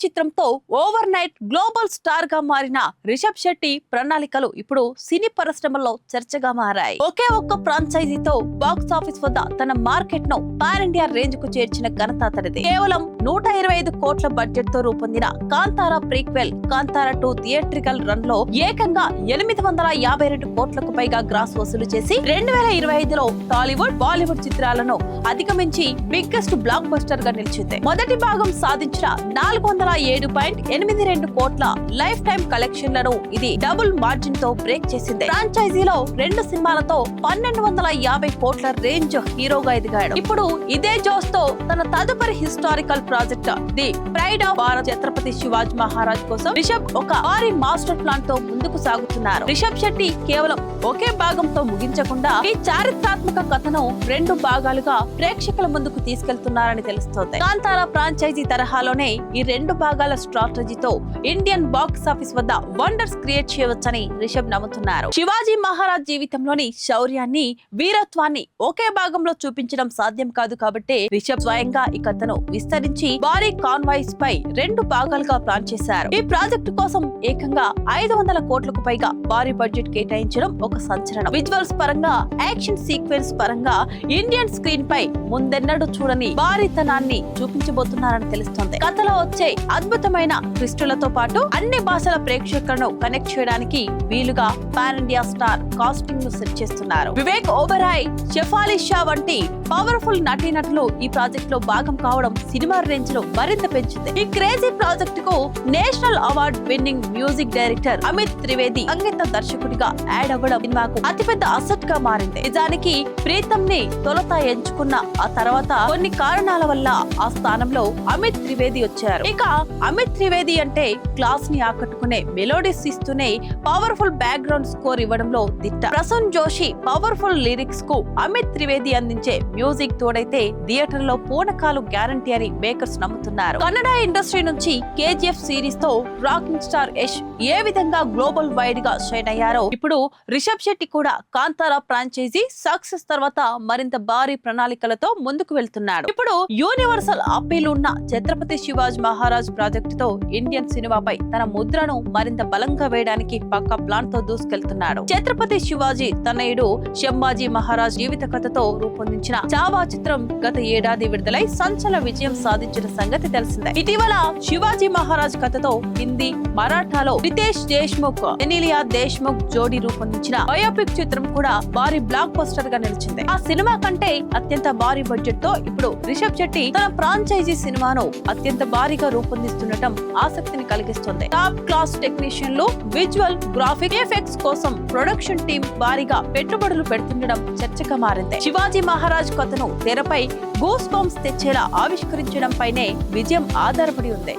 చిత్రంతో over night global star గా మారిన రిషబ్ శెట్టి ప్రణాళికలు ఇప్పుడు సినీ పరిశ్రమలో చర్చగా మారాయి. ఒకే ఒక్క ఫ్రాంచైజీతో బాక్స్ ఆఫీస్ వద్ద తన మార్కెట్ ను పాన్ ఇండియా రేంజ్ కు చేర్చిన ఘనత అతడిది. కేవలం 125 కోట్ల బడ్జెట్ తో రూపొందిన Kantara prequel Kantara 2 theatrical run లో ఏకంగా 852 కోట్లకు పైగా గ్రాస్ వసూలు చేసి 2025లో టాలీవుడ్ బాలీవుడ్ చిత్రాలను అధిగమించి బిగ్గెస్ట్ బ్లాక్ బస్టర్ గా నిలిచింది. మొదటి భాగం సాధించిన 407.82 కోట్ల లైఫ్ టైమ్ కలెక్షన్లను ఇది డబుల్ మార్జిన్ తో బ్రేక్ చేసింది. ఫ్రాంచైజీలో 2 సినిమాలతో 1250 కోట్ల రేంజ్ హీరోగా ఎదిగాడు. ఇప్పుడు ఇదే జోస్ తో తన తదుపరి historical project the pride of Bharat Chhatrapati Shivaji Maharaj కోసం రిషబ్ ఒక భారీ మాస్టర్ ప్లాన్ తో ముందుకు సాగుతున్నారు. రిషబ్ శెట్టి కేవలం ఒకే భాగంతో ముగించకుండా ఈ చారిత్రాత్మక కథను 2 భాగాలుగా ప్రేక్షకుల ముందుకు తీసుకెళ్తున్నారని తెలుస్తోంది. కాంతారా ఫ్రాంచైజీ తరహాలోనే ఈ 2 భాగాల స్ట్రాటజీతో ఇండియన్ బాక్స్ ఆఫీస్ వద్ద వండర్స్ క్రియేట్ చేయవచ్చని రిషబ్ నమ్ముతున్నారు. శివాజీ మహారాజ్ జీవితంలోని శౌర్యాన్ని, వీరత్వాన్ని ఒకే భాగంలో చూపించడం సాధ్యం కాదు కాబట్టి రిషబ్ స్వయంగా ఈ కథను విస్తరించి భారీ కాన్వాయ్స్ పై 2 భాగాలుగా ప్లాన్ చేశారు. ఈ ప్రాజెక్టు కోసం ఏకంగా 500 కోట్లకు పైగా భారీ బడ్జెట్ కేటాయించడం ఒక సంచలనం. విజువల్స్ పరంగా, యాక్షన్ సీక్వెన్స్ పరంగా ఇండియన్ స్క్రీన్ పై ముందెన్నడూ చూడని భారీతనాన్ని చూపించబోతున్నారని తెలుస్తోంది. కథలో వచ్చే అద్భుతమైన ట్విస్టులతో పాటు అన్ని భాషల ప్రేక్షకులను కనెక్ట్ చేయడానికి వీలుగా పాన్ ఇండియా స్టార్ కాస్టింగ్ ను సెట్ చేస్తున్నారు. వివేక్ ఓబెరాయ్, షెఫాలి షా వంటి పవర్ఫుల్ నటీనటులు ఈ ప్రాజెక్ట్ లో భాగం కావడం సినిమా రేంజ్ లో మరింత పెంచింది. ఈ క్రేజీ ప్రాజెక్ట్ కు national award winning music director Amit Trivedi సంగీత దర్శకుడిగా యాడ్ అవ్వడం సినిమాకు అతిపెద్ద అసెట్ గా మారింది. నిజానికి ప్రీతం ని తొలుత ఎంచుకున్న ఆ తర్వాత కొన్ని కారణాల వల్ల ఆ స్థానంలో అమిత్ త్రివేది వచ్చారు. ఇక అమిత్ త్రివేది అంటే క్లాస్ ని ఆకట్టుకునే మెలోడీస్ ఇస్తూనే పవర్ఫుల్ బ్యాక్గ్రౌండ్ స్కోర్ ఇవ్వడంలో దిట్ట. ప్రసూన్ జోషి పవర్ఫుల్ లిరిక్స్ కు అమిత్ త్రివేది అందించే మ్యూజిక్ తోడైతే థియేటర్ లో పూనకాలు గ్యారంటీ అని మేకర్స్ నమ్ముతున్నారు. కన్నడ ఇండస్ట్రీ నుంచి కేజీఎఫ్ సిరీస్ తో రాకింగ్ స్టార్ యష్ ఏ విధంగా గ్లోబల్ వైడ్ గా షైన్ అయ్యారో ఇప్పుడు రిషబ్ శెట్టి కూడా కాంతారా ఫ్రాంచైజీ సక్సెస్ తర్వాత మరింత భారీ ప్రణాళికలతో ముందుకు వెళ్తున్నాడు. ఇప్పుడు యూనివర్సల్ అప్పీల్ ఉన్న ఛత్రపతి శివాజీ మహారాజ్ ప్రాజెక్ట్ తో ఇండియన్ సినిమాపై తన ముద్రను మరింత బలంగా వేయడానికి పక్కా ప్లాన్ తో దూసుకెళ్తున్నాడు. ఛత్రపతి శివాజీ తనయుడు శంభాజీ మహారాజ్ జీవిత కథతో రూపొందించిన చావా చిత్రం గత ఏడాది విడుదలై సంచలన విజయం సాధించిన సంగతి తెలిసిందే. ఇటీవల శివాజీ మహారాజ్ కథతో హిందీ, మరాఠాలో రితేష్ దేశ్ముఖ్, ఎనిలియా దేశ్ముఖ్ జోడీ రూపొందించిన బయోపిక్ చిత్రం కూడా భారీ బ్లాక్ బస్టర్ గా నిలిచింది. ఆ సినిమా కంటే అత్యంత భారీ బడ్జెట్ తో ఇప్పుడు రిషబ్ శెట్టి తన ఫ్రాంచైజీ సినిమాను అత్యంత భారీగా రూపొందిస్తుండటం ఆసక్తిని కలిగిస్తుంది. టాప్ క్లాస్ టెక్నీషియన్లు, విజువల్, గ్రాఫిక్ ఎఫెక్ట్స్ కోసం ప్రొడక్షన్ టీం భారీగా పెట్టుబడులు పెడుతుండడం చర్చగా మారింది. శివాజీ మహారాజ్ కథను తెరపై గూస్ బంప్స్ తెచ్చేలా ఆవిష్కరించడం పైనే విజయం ఆధారపడి ఉంది.